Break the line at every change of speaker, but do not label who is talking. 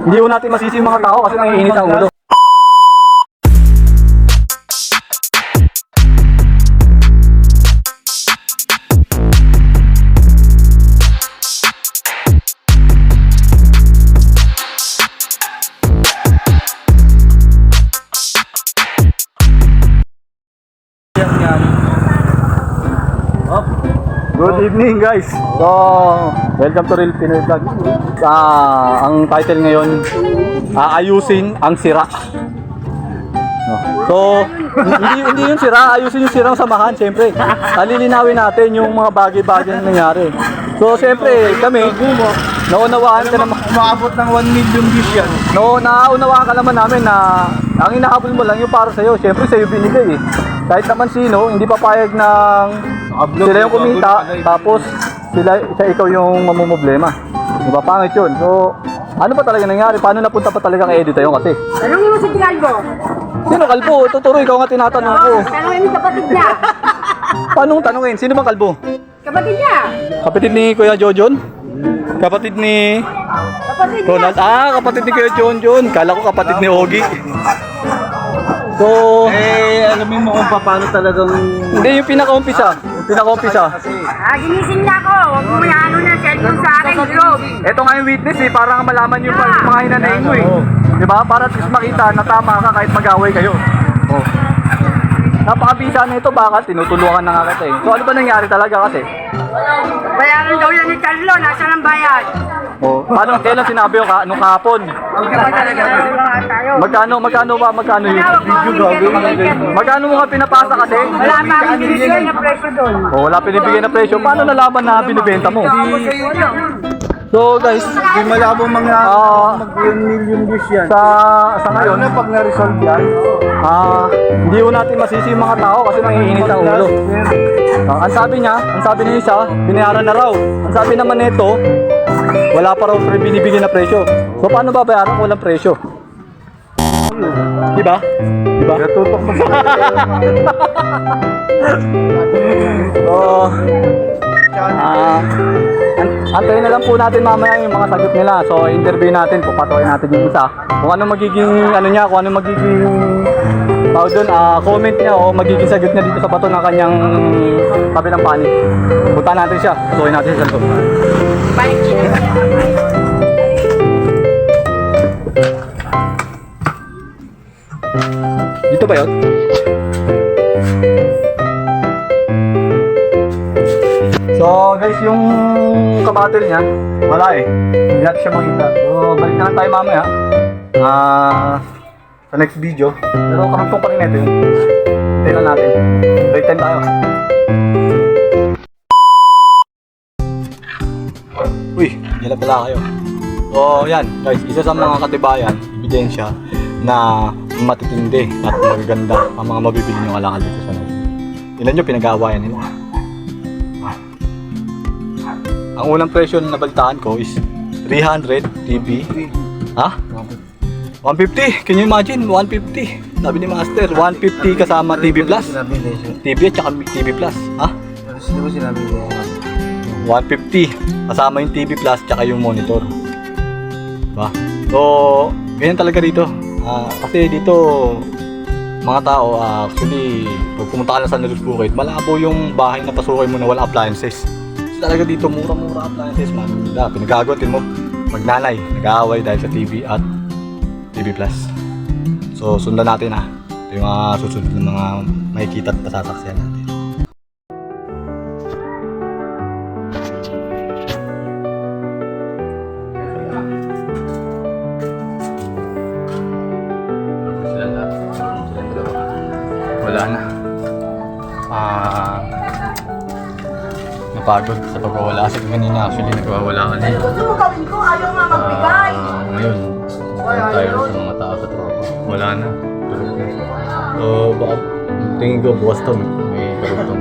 Hindi ko natin masisi yung mga tao kasi nangiinit ang ulo. Good evening guys. So, welcome to Real Pinoy Vlog. Ang title ngayon, ayusin ang sira. So, hindi yung sira, ayusin yung sirang samahan, siyempre. Lilinawin natin yung mga bagay-bagay na nangyari. So, siyempre, kami, naunawaan ka naman.
Umaabot ng 1 million views yan.
Naunawaan ka naman namin na ang inahabol mo lang yung para sa'yo. Siyempre, sa'yo binigay eh. Kahit naman sino, hindi papayag ng sila yung kumita, tapos ikaw yung mamumblema. Diba? Pangit yun. So, ano pa talaga nangyari? Paano napunta pa talaga kay Edita yun kasi?
Tanongin mo si Kalbo.
Sino kalbo? Tuturo, ikaw nga tinatanong ko.
Tanongin mo kapatid niya.
Paano tanungin? Sino bang kalbo?
Kapatid niya.
Kapatid ni Kuya Jojon? Kapatid ni
Kapatid niya.
Ronald? Kapatid ni Kuya Jojon. Kala ko kapatid ni Ogie. So,
Alamin mo kung paano talagang...
hindi yung pinaka-umpisa.
Ginising na ako. Huwag mo ano na cellphone sa akin, bro.
Ito nga yung witness eh, para malaman yung mga hinanayin mo eh. Diba? Para at least makita na tama ka kahit mag-away kayo. Oh. Napakabisa na ito, baka tinutulungan na nga kita eh. So ano ba nangyari talaga kasi?
Bayaran daw yan ni Carlo. Nasaan ang bayad?
Oh, paano kailan sinabi ko ka nung kahapon? Magkano yun? Magkano mo nga pinapasa kasi?
Wala pa akong binibigay na presyo doon.
Oh, wala pinibigay na presyo. Paano nalaman na binibenta mo? So guys,
Di malabo mga mag 1 million views yan.
sa ngayon,
Ano pag na-resolve yan?
hindi ko natin masisi yung mga tao kasi nangiinit ang ulo. Ang sabi ni isa, binayaran na raw. Ang sabi naman nito, wala pa raw binibigyan na presyo. So paano babayaran kung walang presyo? Diba?
Natutok mo sa
antayin na lang po natin mamaya yung mga sagot nila. So interview natin, pupatuloy natin yung isa. Kung ano magiging comment niya o magiging sagot niya dito sa bato ng kanyang kabilang panig. Punta natin siya, patuloy natin siya.
Balik siya.
Dito ba yun? So guys, yung kabattle niya, wala eh. Hindi natin siya makita. So balik na lang tayo mamaya. Sa next video. Pero karugtong pa rin natin. Hintayin lang natin. Break time tayo. Uy, yan na pala kayo. So yan guys, isa sa mga katibayan, ebidensya na matitindi at magaganda ang mga mabibili nyo kalakal dito sa Nagin. Ilan nyo pinag-aawayan nila? Ang unang presyo na nabalitaan ko is 300 TV. Ha? 150. Can you imagine? 150. Sabi ni Master, 150 kasama TV Plus. TV at saka TV Plus. Ha?
Sino ba sinabi mo?
150 kasama yung TV Plus tsaka yung monitor. Diba? So, ganyan talaga dito. Kasi dito mga tao, actually pag pumunta ka lang sa Nalus Bukid, malabo yung bahay na pasukin mo na wala appliances. Kasi talaga dito mura-mura appliances man. Pinagagawatin mo, magnanay, nag-aaway dahil sa TV at TV Plus. So sundan natin ito yung mga susunod ng mga makikita at pasasaksihan natin. Wala na. Napagod sa pagwawala kasi kanina actually nagwawala ka na.
Gusto mo gawin ko? Ayaw nga magbigay.
Ngayon, tayo sa mga tao sa tropa. Wala na. Tulog na. So baka tingin ko bukas to may karugtong.